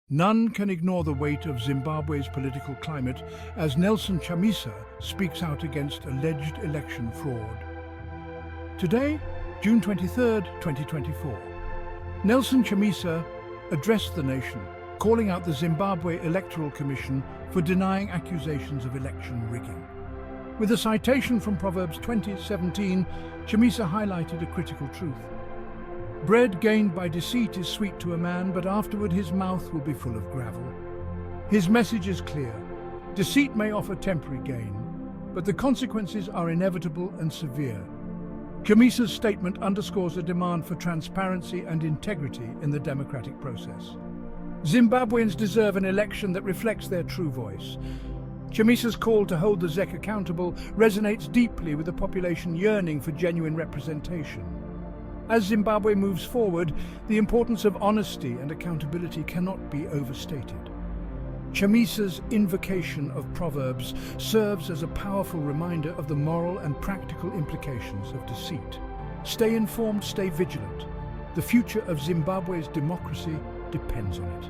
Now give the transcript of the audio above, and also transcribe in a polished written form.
None can ignore the weight of Zimbabwe's political climate as Nelson Chamisa speaks out against alleged election fraud. Today, June 23, 2024, Nelson Chamisa addressed the nation, calling out the Zimbabwe Electoral Commission for denying accusations of election rigging. With a citation from Proverbs 20:17, Chamisa highlighted a critical truth. Bread gained by deceit is sweet to a man, but afterward his mouth will be full of gravel. His message is clear. Deceit may offer temporary gain, but the consequences are inevitable and severe. Chamisa's statement underscores a demand for transparency and integrity in the democratic process. Zimbabweans deserve an election that reflects their true voice. Chamisa's call to hold the ZEC accountable resonates deeply with the population yearning for genuine representation. As Zimbabwe moves forward, the importance of honesty and accountability cannot be overstated. Chamisa's invocation of Proverbs serves as a powerful reminder of the moral and practical implications of deceit. Stay informed, stay vigilant. The future of Zimbabwe's democracy depends on it.